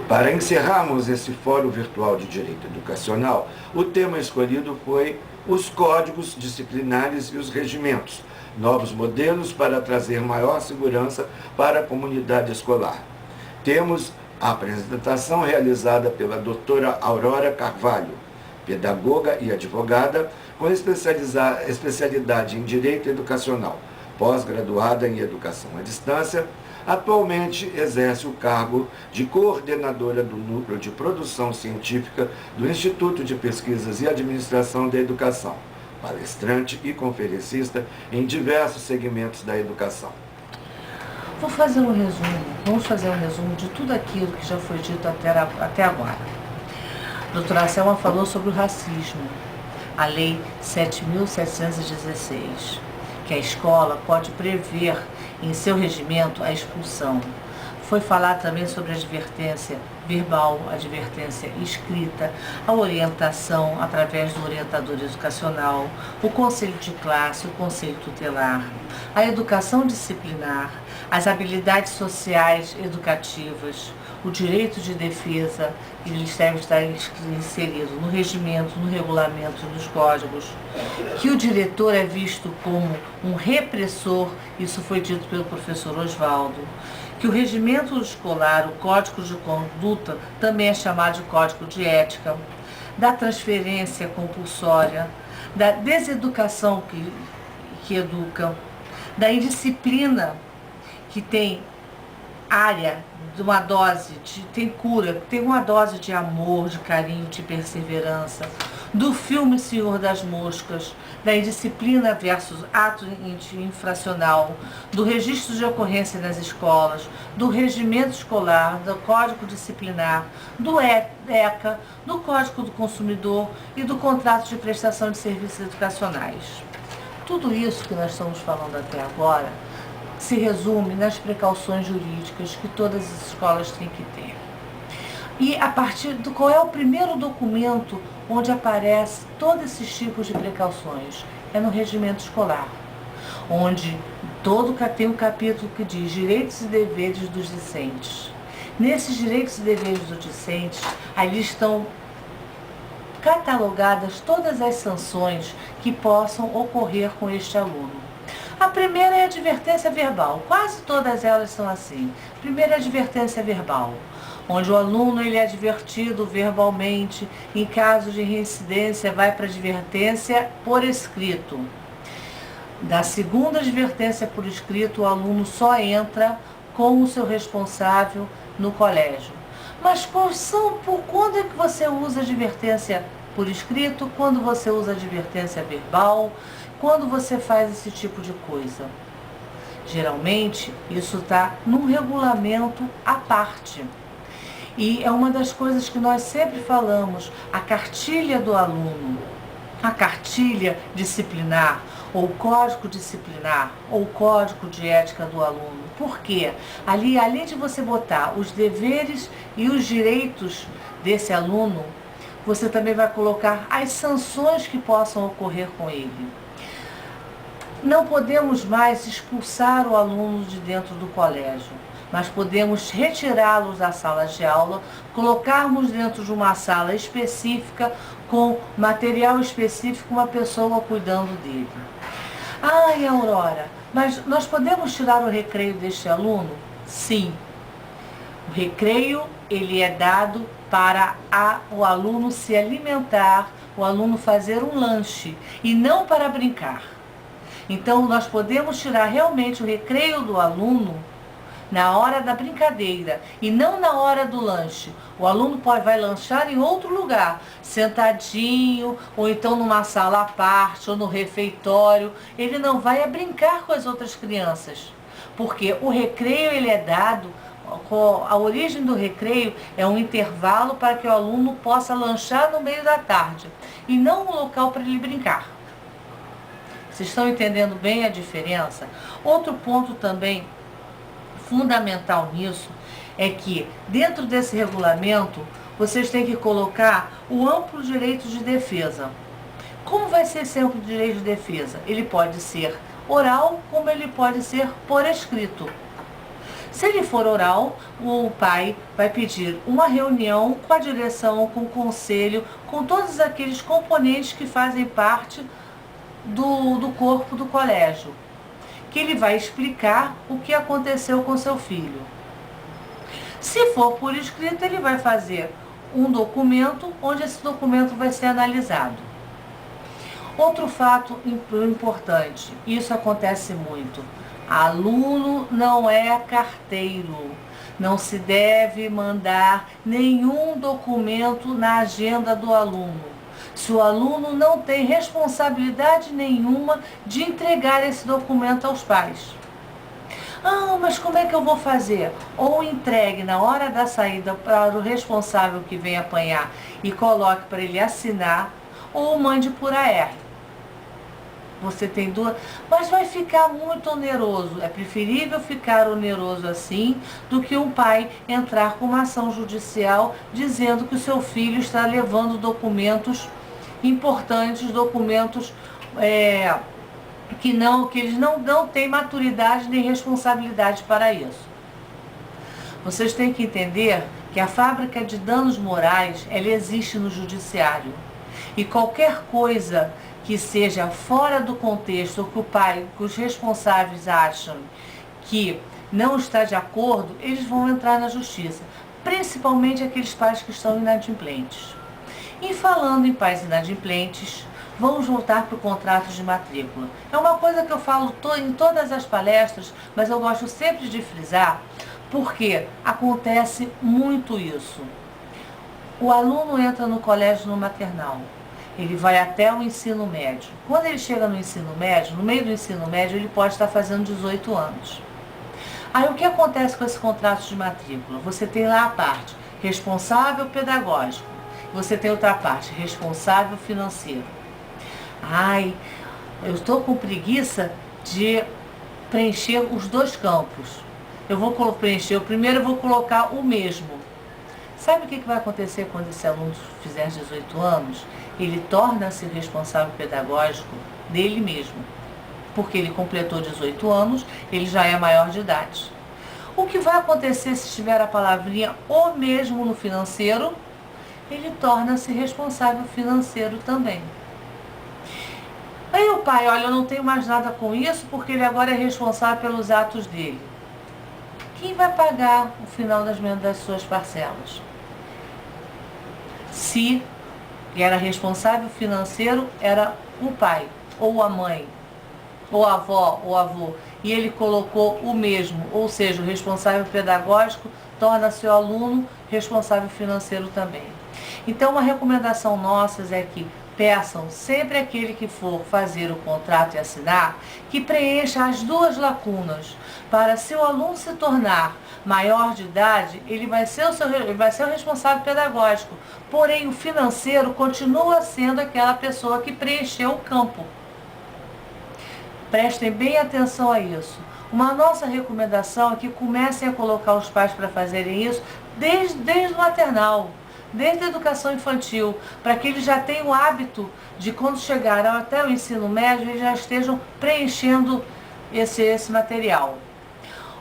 Para encerrarmos esse fórum virtual de direito educacional, o tema escolhido foi os códigos disciplinares e os regimentos, novos modelos para trazer maior segurança para a comunidade escolar. Temos a apresentação realizada pela doutora Aurora Carvalho, pedagoga e advogada com especialidade em Direito Educacional, pós-graduada em Educação à Distância. Atualmente exerce o cargo de coordenadora do Núcleo de Produção Científica do Instituto de Pesquisas e Administração da Educação, palestrante e conferencista em diversos segmentos da educação. Vamos fazer um resumo de tudo aquilo que já foi dito até agora. A doutora Selma falou sobre o racismo, a Lei 7.716, que a escola pode prever em seu regimento a expulsão. Foi falar também sobre a advertência verbal, a advertência escrita, a orientação através do orientador educacional, o conselho de classe, o conselho tutelar, a educação disciplinar, as habilidades sociais educativas, o direito de defesa, que eles devem estar inseridos no regimento, no regulamento, nos códigos, que o diretor é visto como um repressor, isso foi dito pelo professor Oswaldo, que o regimento escolar, o código de conduta, também é chamado de código de ética, da transferência compulsória, da deseducação que educa, da indisciplina, que tem área de uma dose, tem cura, tem uma dose de amor, de carinho, de perseverança, do filme Senhor das Moscas, da indisciplina versus ato infracional, do registro de ocorrência nas escolas, do regimento escolar, do código disciplinar, do ECA, do Código do Consumidor e do contrato de prestação de serviços educacionais. Tudo isso que nós estamos falando até agora se resume nas precauções jurídicas que todas as escolas têm que ter. E a partir do qual é o primeiro documento onde aparece todos esses tipos de precauções? É no regimento escolar, onde tem um capítulo que diz direitos e deveres dos discentes. Nesses direitos e deveres dos discentes, ali estão catalogadas todas as sanções que possam ocorrer com este aluno. A primeira é a advertência verbal, quase todas elas são assim. Primeira é a advertência verbal, onde o aluno ele é advertido verbalmente, em caso de reincidência vai para a advertência por escrito. Da segunda advertência por escrito, o aluno só entra com o seu responsável no colégio. Mas por quando é que você usa advertência por escrito, quando você usa advertência verbal, quando você faz esse tipo de coisa? Geralmente, isso está num regulamento à parte. E é uma das coisas que nós sempre falamos, a cartilha do aluno, a cartilha disciplinar, ou código disciplinar, ou código de ética do aluno. Por quê? Ali, além de você botar os deveres e os direitos desse aluno, você também vai colocar as sanções que possam ocorrer com ele. Não podemos mais expulsar o aluno de dentro do colégio, mas podemos retirá-los da sala de aula, colocarmos dentro de uma sala específica, com material específico, uma pessoa cuidando dele. Ai, Aurora, mas nós podemos tirar o recreio deste aluno? Sim. O recreio, ele é dado para o aluno se alimentar, o aluno fazer um lanche, e não para brincar. Então, nós podemos tirar realmente o recreio do aluno na hora da brincadeira e não na hora do lanche. O aluno vai lanchar em outro lugar, sentadinho, ou então numa sala à parte, ou no refeitório. Ele não vai brincar com as outras crianças, porque o recreio ele é dado, a origem do recreio é um intervalo para que o aluno possa lanchar no meio da tarde, e não um local para ele brincar. Vocês estão entendendo bem a diferença? Outro ponto também fundamental nisso é que, dentro desse regulamento, vocês têm que colocar o amplo direito de defesa. Como vai ser esse amplo direito de defesa? Ele pode ser oral, como ele pode ser por escrito. Se ele for oral, o pai vai pedir uma reunião com a direção, com o conselho, com todos aqueles componentes que fazem parte do corpo do colégio, que ele vai explicar o que aconteceu com seu filho. Se for por escrito, ele vai fazer um documento, onde esse documento vai ser analisado. Outro fato importante, isso acontece muito: aluno não é carteiro, não se deve mandar nenhum documento na agenda do aluno, se o aluno não tem responsabilidade nenhuma de entregar esse documento aos pais. Ah, mas como é que eu vou fazer? Ou entregue na hora da saída para o responsável que vem apanhar e coloque para ele assinar, ou mande por AR. Você tem duas, mas vai ficar muito oneroso. É preferível ficar oneroso assim do que um pai entrar com uma ação judicial dizendo que o seu filho está levando documentos importantes, documentos que eles não têm maturidade nem responsabilidade para isso. Vocês têm que entender que a fábrica de danos morais, ela existe no judiciário. E qualquer coisa que seja fora do contexto, ou que o pai, que os responsáveis acham que não está de acordo, eles vão entrar na justiça, principalmente aqueles pais que estão inadimplentes. E falando em pais inadimplentes, vamos voltar para o contrato de matrícula. É uma coisa que eu falo em todas as palestras, mas eu gosto sempre de frisar, porque acontece muito isso. O aluno entra no colégio no maternal, ele vai até o ensino médio. Quando ele chega no ensino médio, no meio do ensino médio, ele pode estar fazendo 18 anos. Aí o que acontece com esse contrato de matrícula? Você tem lá a parte responsável pedagógico, você tem outra parte responsável financeiro. Ai, eu estou com preguiça de preencher os dois campos. Eu vou preencher, o primeiro eu vou colocar o mesmo. Sabe o que vai acontecer quando esse aluno fizer 18 anos? Ele torna-se responsável pedagógico dele mesmo. Porque ele completou 18 anos, ele já é maior de idade. O que vai acontecer se tiver a palavrinha o mesmo no financeiro? Ele torna-se responsável financeiro também. Aí o pai, olha, eu não tenho mais nada com isso porque ele agora é responsável pelos atos dele. Quem vai pagar o final das suas parcelas? Se era responsável financeiro, era o pai, ou a mãe, ou a avó, ou avô, e ele colocou o mesmo, ou seja, o responsável pedagógico torna-se o aluno responsável financeiro também. Então, uma recomendação nossa é que peçam sempre aquele que for fazer o contrato e assinar, que preencha as duas lacunas, para se o aluno se tornar maior de idade, ele vai ser o responsável pedagógico, porém o financeiro continua sendo aquela pessoa que preencheu o campo. Prestem bem atenção a isso. Uma nossa recomendação é que comecem a colocar os pais para fazerem isso desde o maternal, desde a educação infantil, para que eles já tenham o hábito de, quando chegarem até o ensino médio, eles já estejam preenchendo esse material.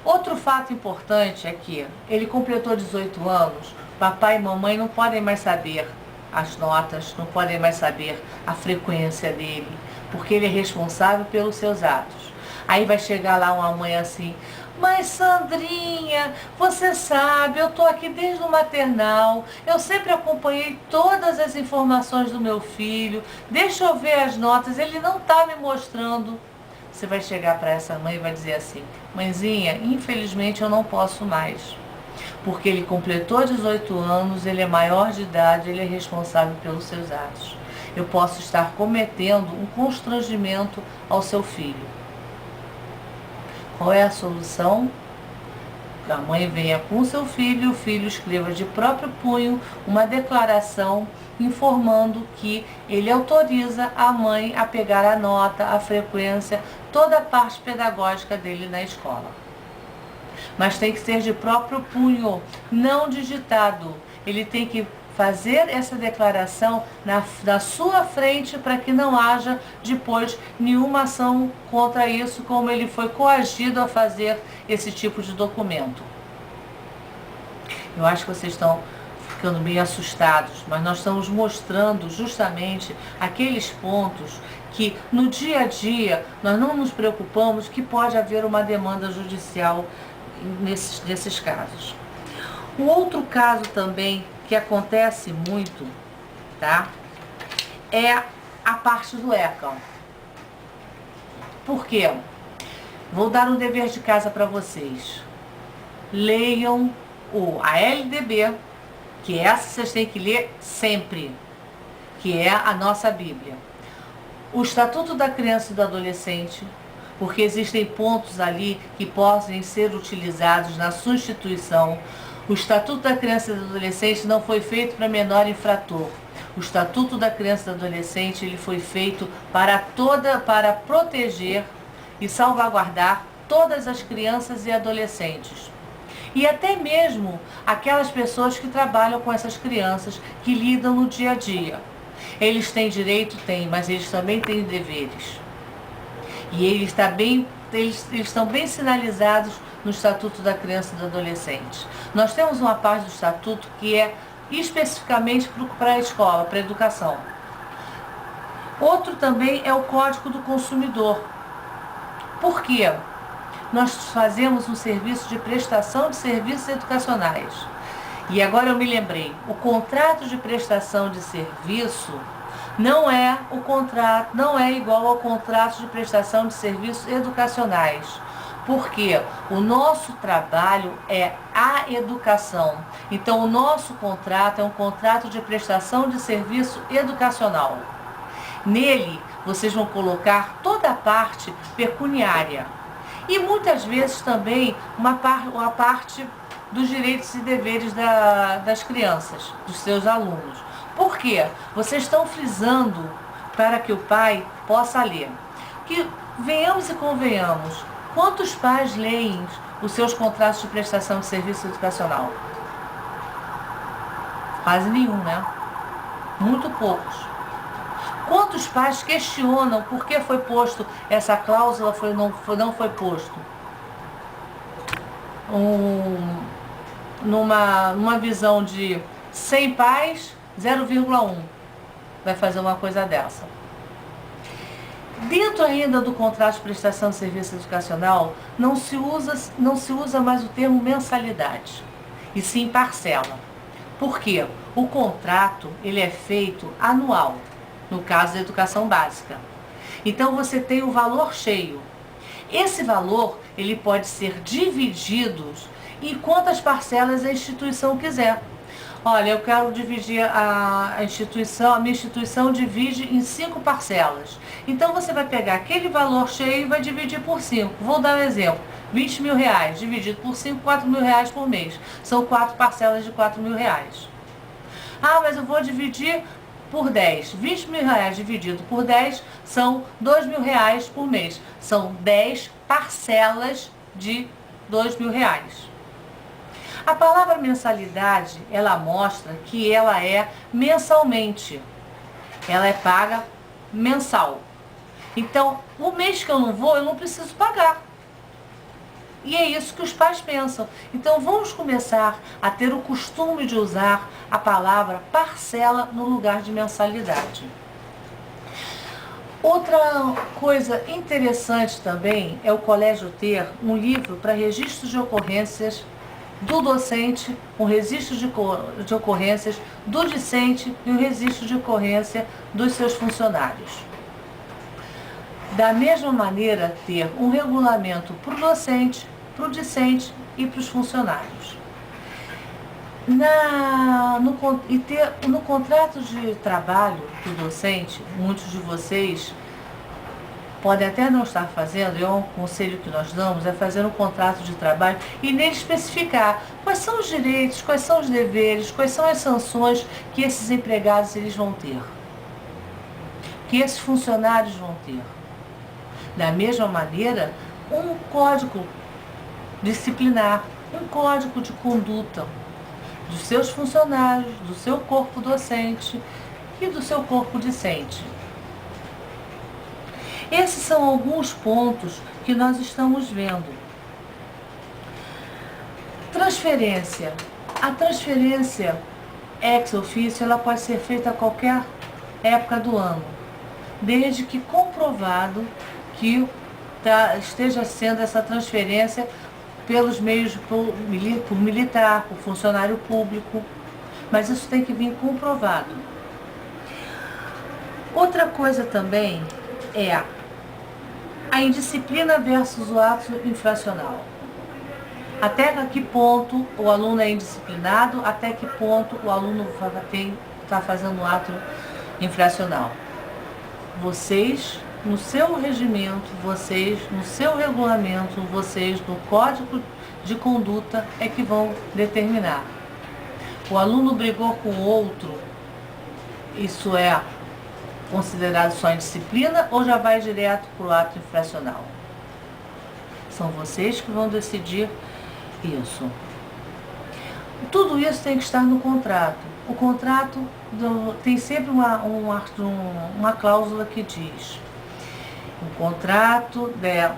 Outro fato importante é que ele completou 18 anos, papai e mamãe não podem mais saber as notas, não podem mais saber a frequência dele, porque ele é responsável pelos seus atos. Aí vai chegar lá uma mãe assim: mas Sandrinha, você sabe, eu estou aqui desde o maternal, eu sempre acompanhei todas as informações do meu filho, deixa eu ver as notas, ele não está me mostrando. Você vai chegar para essa mãe e vai dizer assim: mãezinha, infelizmente eu não posso mais, porque ele completou 18 anos, ele é maior de idade, ele é responsável pelos seus atos. Eu posso estar cometendo um constrangimento ao seu filho. Qual é a solução? Que a mãe venha com seu filho e o filho escreva de próprio punho uma declaração informando que ele autoriza a mãe a pegar a nota, a frequência, toda a parte pedagógica dele na escola. Mas tem que ser de próprio punho, não digitado. Ele tem que fazer essa declaração na sua frente para que não haja depois nenhuma ação contra isso, como ele foi coagido a fazer esse tipo de documento. Eu acho que vocês estão ficando meio assustados, mas nós estamos mostrando justamente aqueles pontos que no dia a dia nós não nos preocupamos que pode haver uma demanda judicial nesses casos. O outro caso também que acontece muito, tá? É a parte do ECA. Por quê? Vou dar um dever de casa para vocês. Leiam a LDB, que essa vocês têm que ler sempre, que é a nossa Bíblia. O Estatuto da Criança e do Adolescente, porque existem pontos ali que podem ser utilizados na sua instituição. O Estatuto da Criança e do Adolescente não foi feito para menor infrator. O Estatuto da Criança e do Adolescente ele foi feito para proteger e salvaguardar todas as crianças e adolescentes. E até mesmo aquelas pessoas que trabalham com essas crianças, que lidam no dia a dia. Eles têm direito? Têm, mas eles também têm deveres. E eles estão bem sinalizados no Estatuto da Criança e do Adolescente. Nós temos uma parte do Estatuto que é especificamente para a escola, para a educação. Outro também é o Código do Consumidor. Por quê? Nós fazemos um serviço de prestação de serviços educacionais. E agora eu me lembrei, o contrato de prestação de serviço não é igual ao contrato de prestação de serviços educacionais. Porque o nosso trabalho é a educação. Então, o nosso contrato é um contrato de prestação de serviço educacional. Nele, vocês vão colocar toda a parte pecuniária. E muitas vezes também uma parte dos direitos e deveres das crianças, dos seus alunos. Por quê? Vocês estão frisando para que o pai possa ler. Que venhamos e convenhamos, quantos pais leem os seus contratos de prestação de serviço educacional? Quase nenhum, né? Muito poucos. Quantos pais questionam por que foi posto essa cláusula, não foi posto? Numa visão de 100 pais, 0,1 vai fazer uma coisa dessa. Dentro ainda do contrato de prestação de serviço educacional, não se usa mais o termo mensalidade, e sim parcela. Por quê? O contrato ele é feito anual, no caso da educação básica. Então você tem o valor cheio. Esse valor ele pode ser dividido em quantas parcelas a instituição quiser. Olha, eu quero dividir a minha instituição divide em 5 parcelas. Então você vai pegar aquele valor cheio e vai dividir por 5. Vou dar um exemplo. 20 mil reais dividido por 5, 4 mil reais por mês. São 4 parcelas de 4 mil reais. Ah, mas eu vou dividir por 10. 20 mil reais dividido por 10 são 2 mil reais por mês. São 10 parcelas de 2 mil reais. A palavra mensalidade, ela mostra que ela é mensalmente. Ela é paga mensal. Então, o mês que eu não preciso pagar. E é isso que os pais pensam. Então, vamos começar a ter o costume de usar a palavra parcela no lugar de mensalidade. Outra coisa interessante também é o colégio ter um livro para registros de ocorrências do docente, um registro de ocorrências do discente e um registro de ocorrência dos seus funcionários. Da mesma maneira, ter um regulamento para o docente, para o discente e para os funcionários. No contrato de trabalho do docente, muitos de vocês podem até não estar fazendo, é um conselho que nós damos, é fazer um contrato de trabalho e nele especificar quais são os direitos, quais são os deveres, quais são as sanções que esses empregados eles vão ter, que esses funcionários vão ter. Da mesma maneira, um código disciplinar, um código de conduta dos seus funcionários, do seu corpo docente e do seu corpo discente. Esses são alguns pontos que nós estamos vendo. Transferência A transferência ex officio ela pode ser feita a qualquer época do ano, desde que comprovado que esteja sendo essa transferência pelos meios por militar, por funcionário público, mas isso tem que vir comprovado. Outra coisa também é a indisciplina versus o ato infracional. Até que ponto o aluno é indisciplinado, até que ponto o aluno está fazendo um ato infracional. Vocês, no seu regimento, vocês, no seu regulamento, vocês, no código de conduta, é que vão determinar. O aluno brigou com o outro, isso é considerado só indisciplina ou já vai direto para o ato infracional? São vocês que vão decidir isso. Tudo isso tem que estar no contrato. O contrato tem sempre uma cláusula que diz: o contrato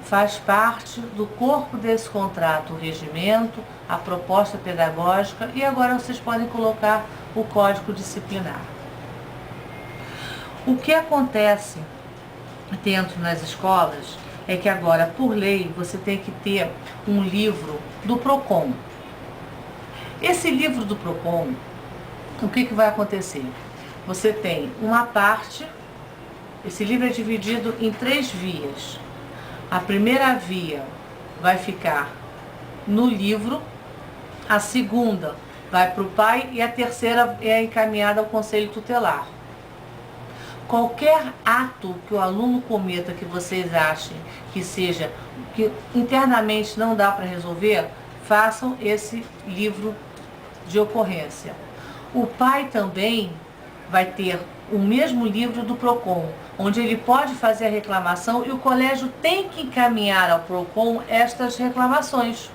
faz parte do corpo desse contrato, o regimento, a proposta pedagógica, e agora vocês podem colocar o código disciplinar. O que acontece dentro nas escolas é que agora, por lei, você tem que ter um livro do PROCON. Esse livro do PROCON, o que vai acontecer? Você tem uma parte, esse livro é dividido em 3 vias. A primeira via vai ficar no livro, a segunda vai para o pai e a terceira é encaminhada ao conselho tutelar. Qualquer ato que o aluno cometa que vocês achem que internamente não dá para resolver, façam esse livro de ocorrência. O pai também vai ter o mesmo livro do PROCON, onde ele pode fazer a reclamação e o colégio tem que encaminhar ao PROCON estas reclamações.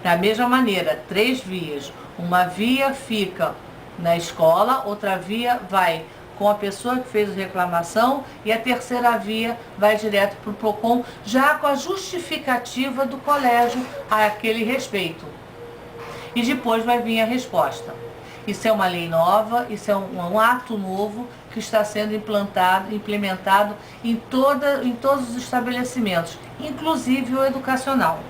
Da mesma maneira, 3 vias. Uma via fica na escola, outra via vai com a pessoa que fez a reclamação e a terceira via vai direto para o PROCON, já com a justificativa do colégio a aquele respeito. E depois vai vir a resposta. Isso é uma lei nova, isso é um ato novo que está sendo implementado em todos os estabelecimentos, inclusive o educacional.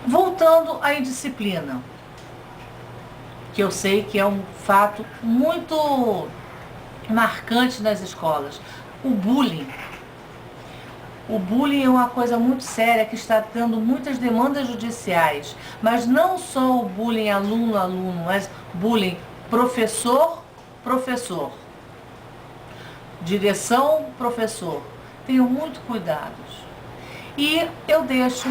Voltando à indisciplina, que eu sei que é um fato muito marcante nas escolas. O bullying. O bullying é uma coisa muito séria que está tendo muitas demandas judiciais, mas não só o bullying aluno-aluno, mas bullying professor-professor, direção-professor. Tenham muito cuidado. E eu deixo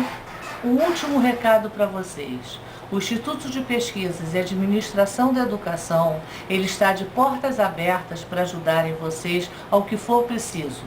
um último recado para vocês. O Instituto de Pesquisas e Administração da Educação, ele está de portas abertas para ajudarem vocês ao que for preciso.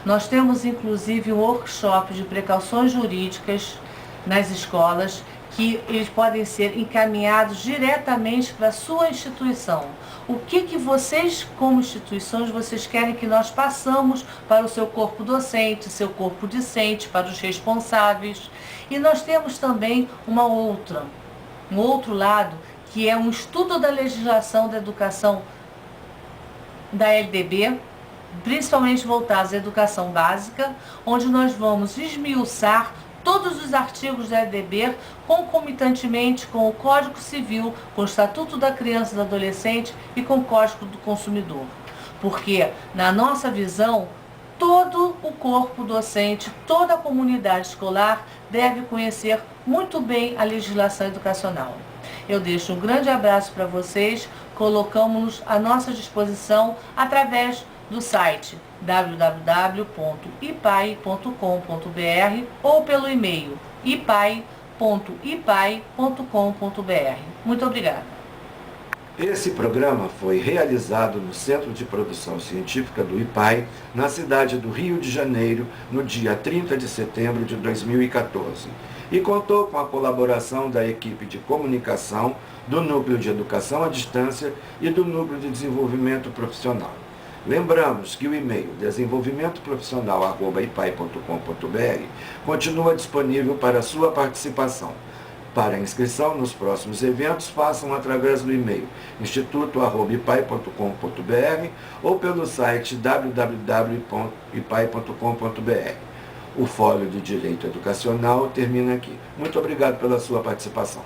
Nós temos inclusive um workshop de precauções jurídicas nas escolas que eles podem ser encaminhados diretamente para a sua instituição. O que vocês, como instituições, vocês querem que nós passamos para o seu corpo docente, seu corpo discente, para os responsáveis. E nós temos também um outro lado, que é um estudo da legislação da educação da LDB, principalmente voltados à educação básica, onde nós vamos esmiuçar todos os artigos da LDB concomitantemente com o Código Civil, com o Estatuto da Criança e do Adolescente e com o Código do Consumidor. Porque, na nossa visão, todo o corpo docente, toda a comunidade escolar deve conhecer muito bem a legislação educacional. Eu deixo um grande abraço para vocês, colocamos-nos à nossa disposição através do site www.ipai.com.br ou pelo e-mail ipai.ipai.com.br. Muito obrigada. Esse programa foi realizado no Centro de Produção Científica do IPAI, na cidade do Rio de Janeiro, no dia 30 de setembro de 2014, e contou com a colaboração da equipe de comunicação, do Núcleo de Educação à Distância e do Núcleo de Desenvolvimento Profissional. Lembramos que o e-mail desenvolvimentoprofissional@ipai.com.br continua disponível para sua participação. Para a inscrição nos próximos eventos, façam através do e-mail instituto@ipai.com.br ou pelo site www.ipai.com.br. O Fórum de Direito Educacional termina aqui. Muito obrigado pela sua participação.